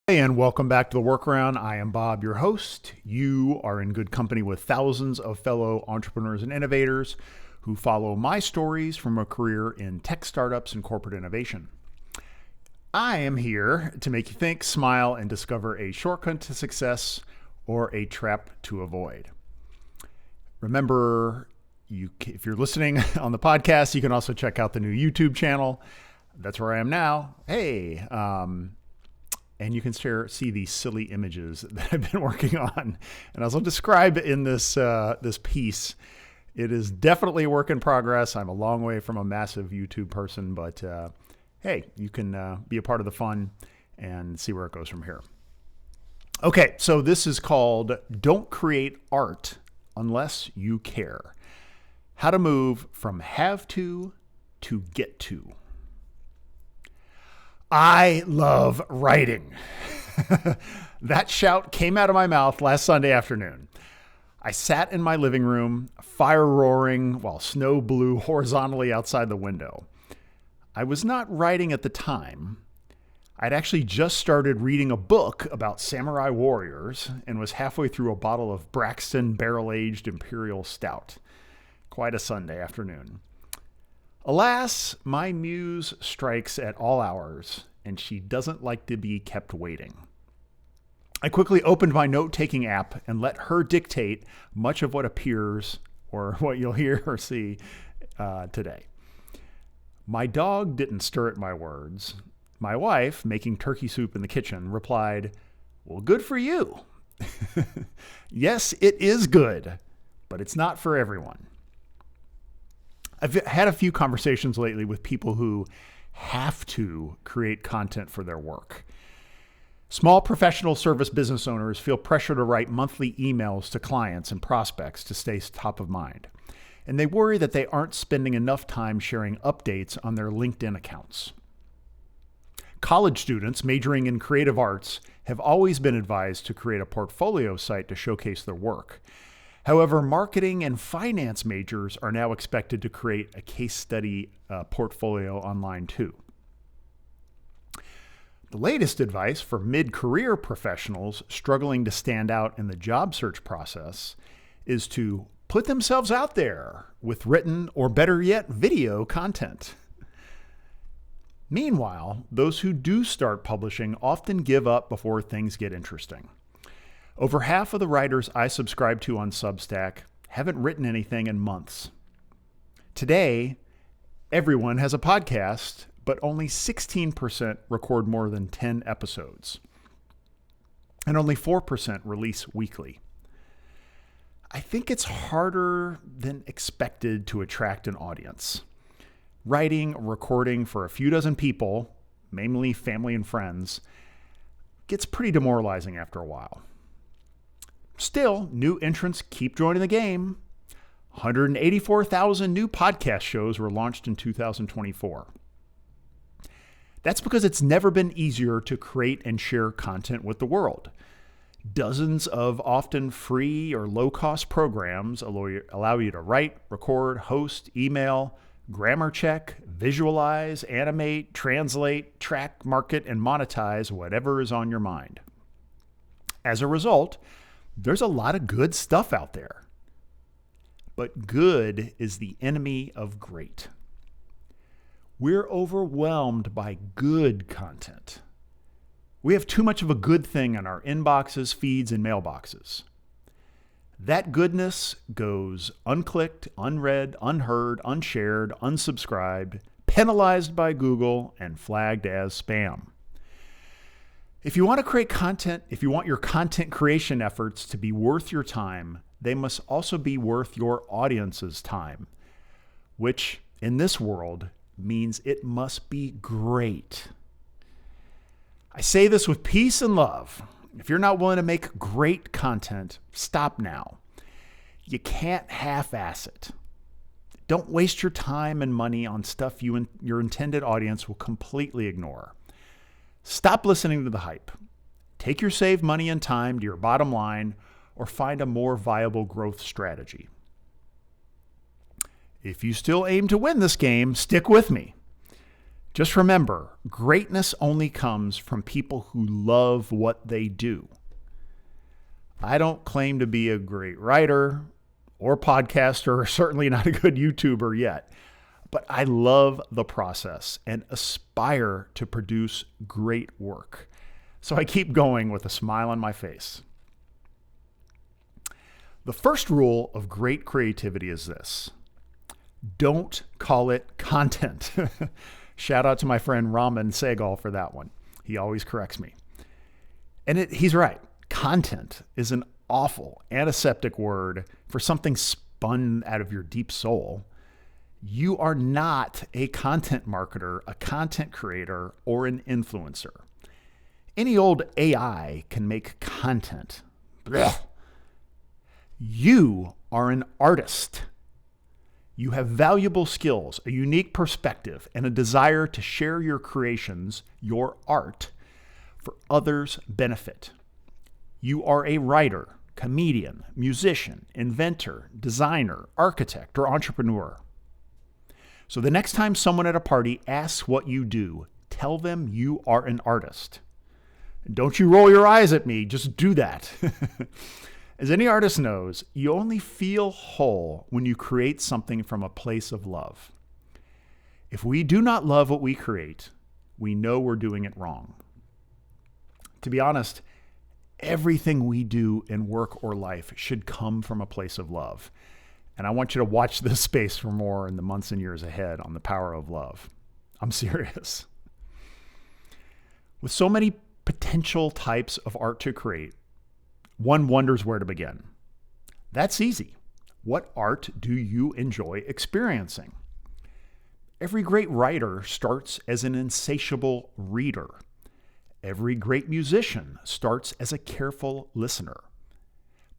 Hey, and welcome back to The Workaround. I am Bob, your host. You are in good company with thousands of fellow entrepreneurs and innovators who follow my stories from a career in tech startups and corporate innovation. I am here to make you think, smile, and discover a shortcut to success or a trap to avoid. Remember, if you're listening on the podcast, you can also check out the new YouTube channel. That's where I am now. Hey, and you can see these silly images that I've been working on. And as I'll describe in this piece, it is definitely a work in progress. I'm a long way from a massive YouTube person, but hey, you can be a part of the fun and see where it goes from here. Okay, so this is called Don't Create Art Unless You Care. How to move from have to get to. I love writing. That shout came out of my mouth last Sunday afternoon. I sat in my living room, fire roaring while snow blew horizontally outside the window. I was not writing at the time. I'd actually just started reading a book about samurai warriors and was halfway through a bottle of Braxton barrel-aged Imperial Stout. Quite a Sunday afternoon. Alas, my muse strikes at all hours, and she doesn't like to be kept waiting. I quickly opened my note-taking app and let her dictate much of what appears or what you'll hear or see today. My dog didn't stir at my words. My wife, making turkey soup in the kitchen, replied, "Well, good for you." Yes, it is good, but it's not for everyone. I've had a few conversations lately with people who have to create content for their work. Small professional service business owners feel pressure to write monthly emails to clients and prospects to stay top of mind. And they worry that they aren't spending enough time sharing updates on their LinkedIn accounts. College students majoring in creative arts have always been advised to create a portfolio site to showcase their work. However, marketing and finance majors are now expected to create a case study portfolio online too. The latest advice for mid-career professionals struggling to stand out in the job search process is to put themselves out there with written or better yet, video content. Meanwhile, those who do start publishing often give up before things get interesting. Over half of the writers I subscribe to on Substack haven't written anything in months. Today, everyone has a podcast, but only 16% record more than 10 episodes. And only 4% release weekly. I think it's harder than expected to attract an audience. Writing, recording for a few dozen people, mainly family and friends, gets pretty demoralizing after a while. Still, new entrants keep joining the game. 184,000 new podcast shows were launched in 2024. That's because it's never been easier to create and share content with the world. Dozens of often free or low-cost programs allow you to write, record, host, email, grammar check, visualize, animate, translate, track, market, and monetize whatever is on your mind. As a result, there's a lot of good stuff out there. But good is the enemy of great. We're overwhelmed by good content. We have too much of a good thing in our inboxes, feeds, and mailboxes. That goodness goes unclicked, unread, unheard, unshared, unsubscribed, penalized by Google, and flagged as spam. If you want to create content, if you want your content creation efforts to be worth your time, they must also be worth your audience's time, which in this world means it must be great. I say this with peace and love. If you're not willing to make great content, stop now. You can't half-ass it. Don't waste your time and money on stuff you and your intended audience will completely ignore. Stop listening to the hype. Take your saved money and time to your bottom line or find a more viable growth strategy. If you still aim to win this game, stick with me. Just remember, greatness only comes from people who love what they do. I don't claim to be a great writer or podcaster, or certainly not a good YouTuber yet, but I love the process and aspire to produce great work. So I keep going with a smile on my face. The first rule of great creativity is this: don't call it content. Shout out to my friend Raman Segal for that one. He always corrects me. And he's right. Content is an awful antiseptic word for something spun out of your deep soul. You are not a content marketer, a content creator, or an influencer. Any old AI can make content. Blech. You are an artist. You have valuable skills, a unique perspective, and a desire to share your creations, your art, for others' benefit. You are a writer, comedian, musician, inventor, designer, architect, or entrepreneur. So the next time someone at a party asks what you do, tell them you are an artist. Don't you roll your eyes at me, just do that. As any artist knows, you only feel whole when you create something from a place of love. If we do not love what we create, we know we're doing it wrong. To be honest, everything we do in work or life should come from a place of love. And I want you to watch this space for more in the months and years ahead on the power of love. I'm serious. With so many potential types of art to create, one wonders where to begin. That's easy. What art do you enjoy experiencing? Every great writer starts as an insatiable reader. Every great musician starts as a careful listener.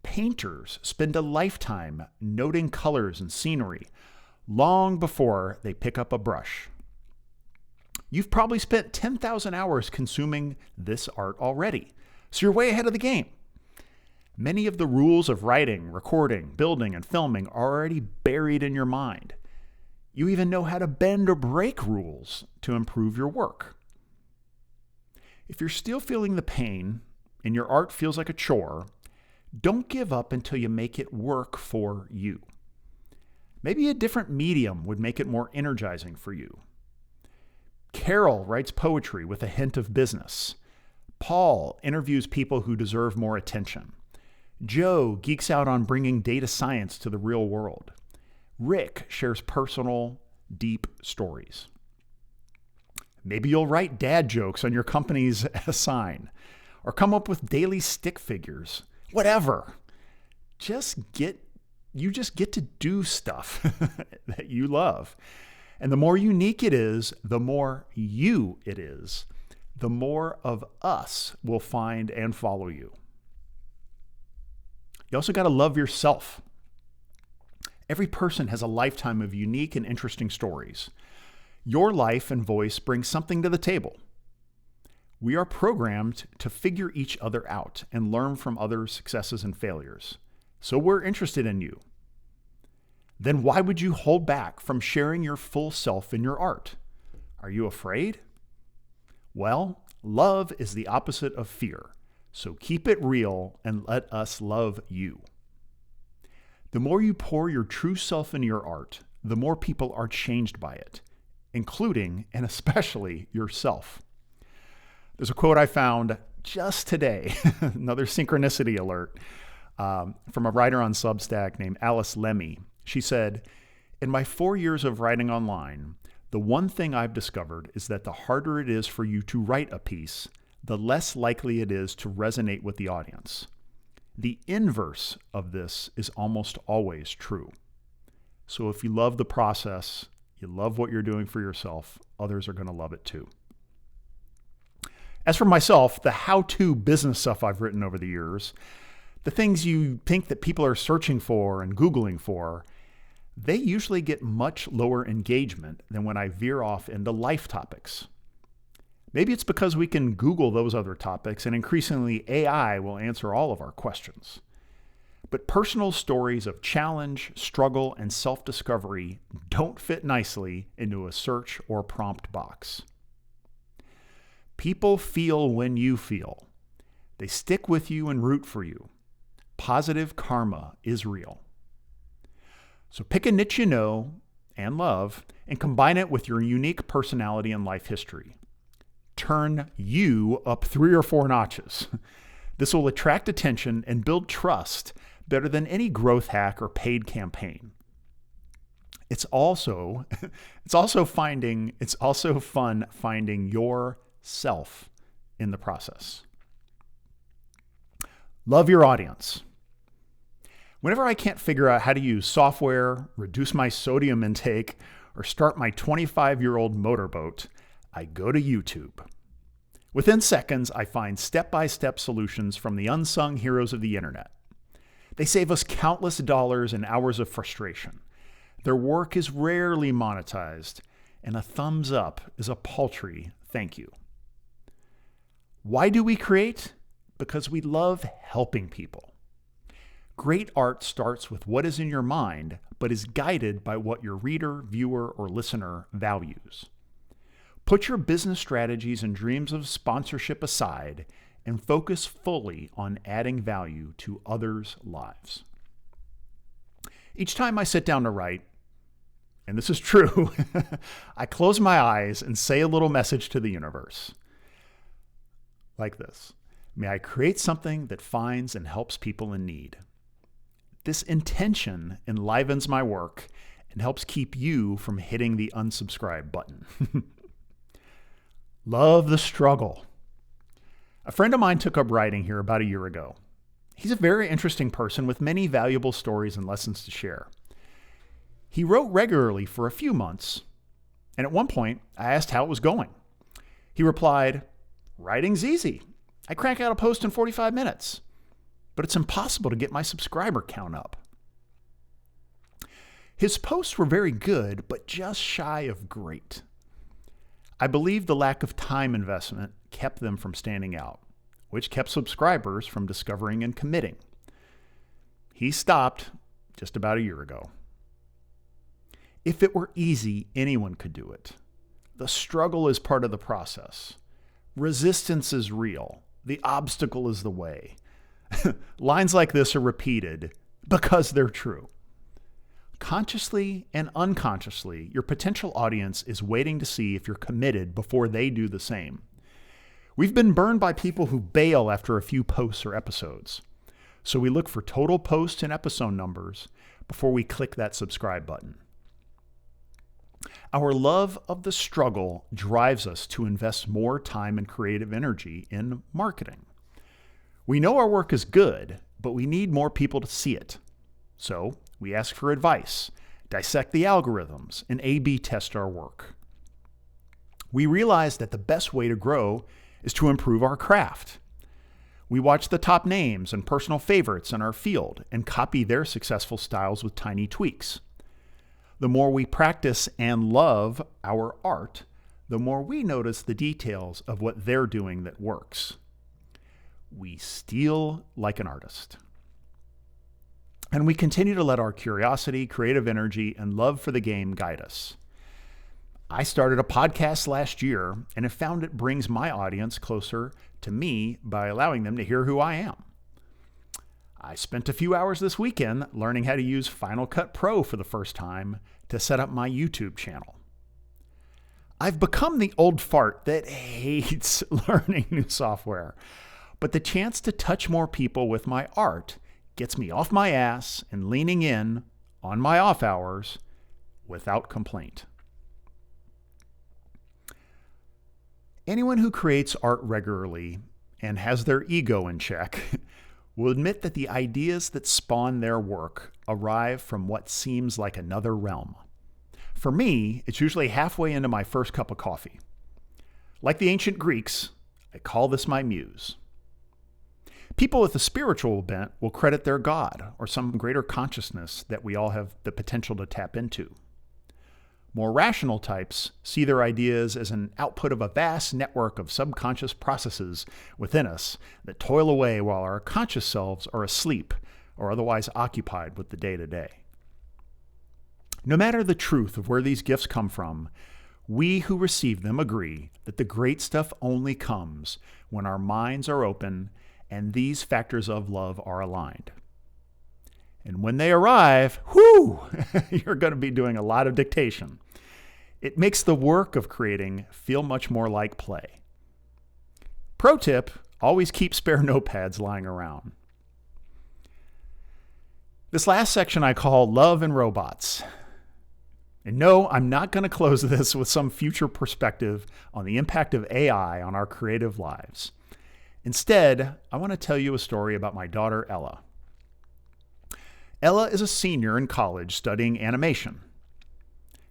Painters spend a lifetime noting colors and scenery long before they pick up a brush. You've probably spent 10,000 hours consuming this art already, so you're way ahead of the game. Many of the rules of writing, recording, building, and filming are already buried in your mind. You even know how to bend or break rules to improve your work. If you're still feeling the pain and your art feels like a chore, don't give up until you make it work for you. Maybe a different medium would make it more energizing for you. Carol writes poetry with a hint of business. Paul interviews people who deserve more attention. Joe geeks out on bringing data science to the real world. Rick shares personal, deep stories. Maybe you'll write dad jokes on your company's sign, or come up with daily stick figures. Whatever. You just get to do stuff that you love. And the more unique it is, the more you it is, the more of us will find and follow you. You also got to love yourself. Every person has a lifetime of unique and interesting stories. Your life and voice bring something to the table. We are programmed to figure each other out and learn from others' successes and failures. So we're interested in you. Then why would you hold back from sharing your full self in your art? Are you afraid? Well, love is the opposite of fear. So keep it real and let us love you. The more you pour your true self into your art, the more people are changed by it, including and especially yourself. There's a quote I found just today, another synchronicity alert, from a writer on Substack named Alice Lemmy. She said, "In my 4 years of writing online, the one thing I've discovered is that the harder it is for you to write a piece, the less likely it is to resonate with the audience. The inverse of this is almost always true. So if you love the process, you love what you're doing for yourself, others are going to love it too." As for myself, the how-to business stuff I've written over the years, the things you think that people are searching for and Googling for, they usually get much lower engagement than when I veer off into life topics. Maybe it's because we can Google those other topics and increasingly AI will answer all of our questions. But personal stories of challenge, struggle, and self-discovery don't fit nicely into a search or prompt box. People feel when you feel. They stick with you and root for you. Positive karma is real. So pick a niche you know and love and combine it with your unique personality and life history. Turn you up 3 or 4 notches. This will attract attention and build trust better than any growth hack or paid campaign. It's also fun finding yourself in the process. Love your audience. Whenever I can't figure out how to use software, reduce my sodium intake, or start my 25-year-old motorboat, I go to YouTube. Within seconds, I find step-by-step solutions from the unsung heroes of the internet. They save us countless dollars and hours of frustration. Their work is rarely monetized, and a thumbs up is a paltry thank you. Why do we create? Because we love helping people. Great art starts with what is in your mind, but is guided by what your reader, viewer, or listener values. Put your business strategies and dreams of sponsorship aside and focus fully on adding value to others' lives. Each time I sit down to write, and this is true, I close my eyes and say a little message to the universe. Like this: may I create something that finds and helps people in need. This intention enlivens my work and helps keep you from hitting the unsubscribe button. Love the struggle. A friend of mine took up writing here about a year ago. He's a very interesting person with many valuable stories and lessons to share. He wrote regularly for a few months, and at one point, I asked how it was going. He replied, "Writing's easy. I crank out a post in 45 minutes, but it's impossible to get my subscriber count up." His posts were very good, but just shy of great. I believe the lack of time investment kept them from standing out, which kept subscribers from discovering and committing. He stopped just about a year ago. If it were easy, anyone could do it. The struggle is part of the process. Resistance is real. The obstacle is the way. Lines like this are repeated because they're true. Consciously and unconsciously, your potential audience is waiting to see if you're committed before they do the same. We've been burned by people who bail after a few posts or episodes. So we look for total post and episode numbers before we click that subscribe button. Our love of the struggle drives us to invest more time and creative energy in marketing. We know our work is good, but we need more people to see it. So we ask for advice, dissect the algorithms, and A/B test our work. We realize that the best way to grow is to improve our craft. We watch the top names and personal favorites in our field and copy their successful styles with tiny tweaks. The more we practice and love our art, the more we notice the details of what they're doing that works. We steal like an artist. And we continue to let our curiosity, creative energy, and love for the game guide us. I started a podcast last year and have found it brings my audience closer to me by allowing them to hear who I am. I spent a few hours this weekend learning how to use Final Cut Pro for the first time to set up my YouTube channel. I've become the old fart that hates learning new software, but the chance to touch more people with my art gets me off my ass and leaning in on my off hours without complaint. Anyone who creates art regularly and has their ego in check will admit that the ideas that spawn their work arrive from what seems like another realm. For me, it's usually halfway into my first cup of coffee. Like the ancient Greeks, I call this my muse. People with a spiritual bent will credit their God or some greater consciousness that we all have the potential to tap into. More rational types see their ideas as an output of a vast network of subconscious processes within us that toil away while our conscious selves are asleep, or otherwise occupied with the day-to-day. No matter the truth of where these gifts come from, we who receive them agree that the great stuff only comes when our minds are open and these factors of love are aligned. And when they arrive, you're going to be doing a lot of dictation. It makes the work of creating feel much more like play. Pro tip, always keep spare notepads lying around. This last section I call Love and Robots. And no, I'm not going to close this with some future perspective on the impact of AI on our creative lives. Instead, I want to tell you a story about my daughter, Ella. Ella is a senior in college studying animation.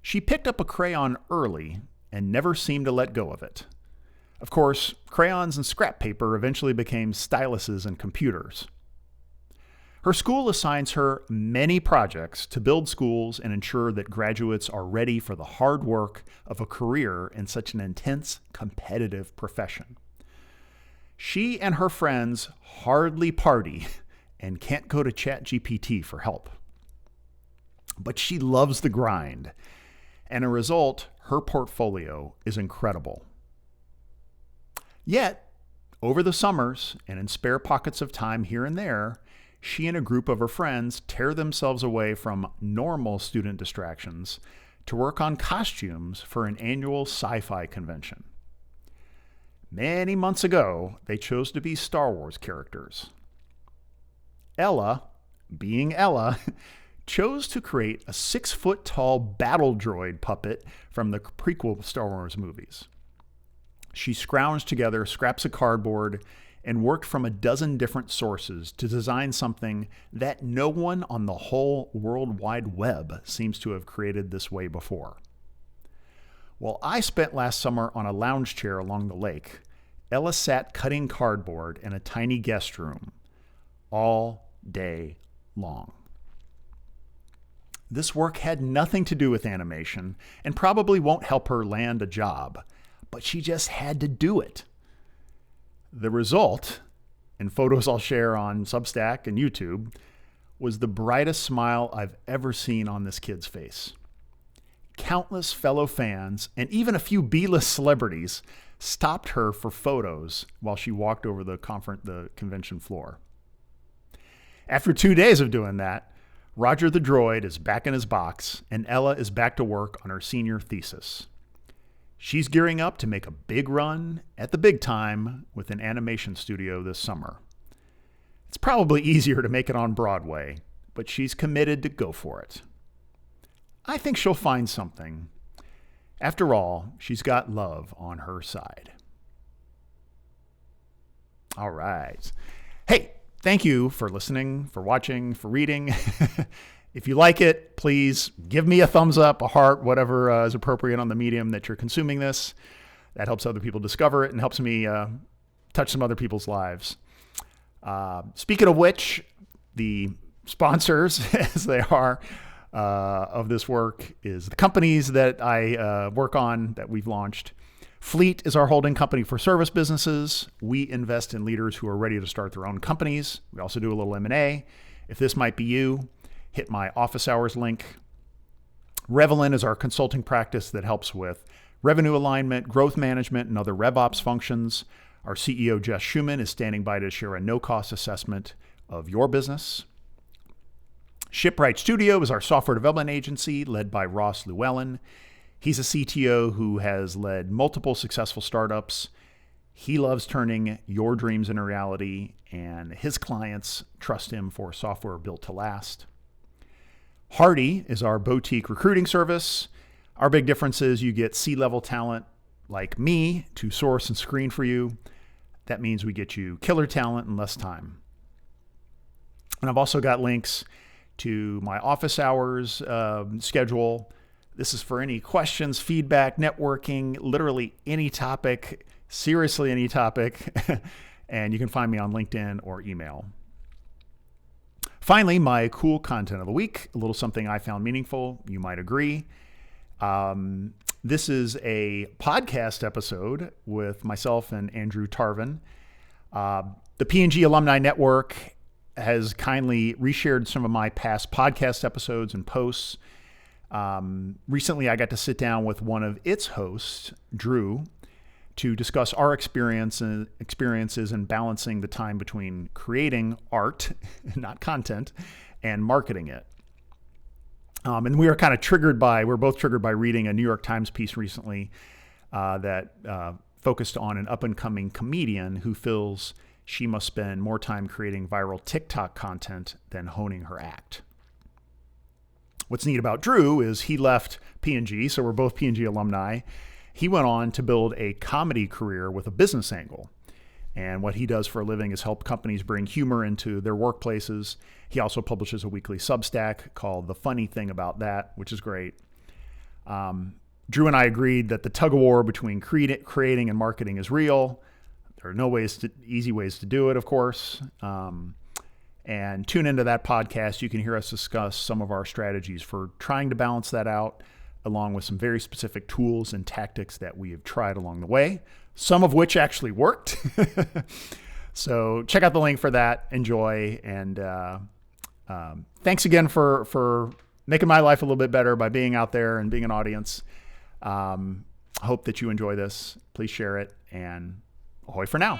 She picked up a crayon early and never seemed to let go of it. Of course, crayons and scrap paper eventually became styluses and computers. Her school assigns her many projects to build schools and ensure that graduates are ready for the hard work of a career in such an intense, competitive profession. She and her friends hardly party and can't go to ChatGPT for help. But she loves the grind, and as a result, her portfolio is incredible. Yet, over the summers and in spare pockets of time here and there, she and a group of her friends tear themselves away from normal student distractions to work on costumes for an annual sci-fi convention. Many months ago, they chose to be Star Wars characters. Ella, being Ella, chose to create a 6-foot-tall battle droid puppet from the prequel Star Wars movies. She scrounged together scraps of cardboard and worked from a dozen different sources to design something that no one on the whole World Wide Web seems to have created this way before. While I spent last summer on a lounge chair along the lake, Ella sat cutting cardboard in a tiny guest room all day long. This work had nothing to do with animation and probably won't help her land a job, but she just had to do it. The result, in photos I'll share on Substack and YouTube, was the brightest smile I've ever seen on this kid's face. Countless fellow fans and even a few B-list celebrities stopped her for photos while she walked over the convention floor. After 2 days of doing that, Roger the droid is back in his box and Ella is back to work on her senior thesis. She's gearing up to make a big run at the big time with an animation studio this summer. It's probably easier to make it on Broadway, but she's committed to go for it. I think she'll find something. After all, she's got love on her side. All right. Hey, thank you for listening, for watching, for reading. If you like it, please give me a thumbs up, a heart, whatever is appropriate on the medium that you're consuming this. That helps other people discover it and helps me touch some other people's lives. Speaking of which, the sponsors, as they are, of this work is the companies that I work on that we've launched. Fleet is our holding company for service businesses. We invest in leaders who are ready to start their own companies. We also do a little M&A. If this might be you, hit my office hours link. Revelin is our consulting practice that helps with revenue alignment, growth management, and other RevOps functions. Our CEO, Jess Schuman, is standing by to share a no-cost assessment of your business. Shipwright Studio is our software development agency led by Ross Llewellyn. He's a CTO who has led multiple successful startups. He loves turning your dreams into reality, and his clients trust him for software built to last. Hardy is our boutique recruiting service. Our big difference is you get C-level talent like me to source and screen for you. That means we get you killer talent in less time. And I've also got links to my office hours schedule. This is for any questions, feedback, networking, literally any topic, seriously any topic. And you can find me on LinkedIn or email. Finally, my cool content of the week, a little something I found meaningful. You might agree. This is a podcast episode with myself and Andrew Tarvin. The P&G Alumni Network has kindly reshared some of my past podcast episodes and posts. Recently, I got to sit down with one of its hosts, Drew, to discuss our experiences in balancing the time between creating art, not content, and marketing it. And we were kind of we're both triggered by reading a New York Times piece recently that focused on an up-and-coming comedian who feels she must spend more time creating viral TikTok content than honing her act. What's neat about Drew is he left P&G, so we're both P&G alumni. He went on to build a comedy career with a business angle. And what he does for a living is help companies bring humor into their workplaces. He also publishes a weekly Substack called The Funny Thing About That, which is great. Drew and I agreed that the tug of war between creating and marketing is real. There are no easy ways to do it, of course. And tune into that podcast. You can hear us discuss some of our strategies for trying to balance that out, along with some very specific tools and tactics that we have tried along the way, some of which actually worked. So check out the link for that. Enjoy. And thanks again for making my life a little bit better by being out there and being an audience. Hope that you enjoy this. Please share it, and ahoy for now.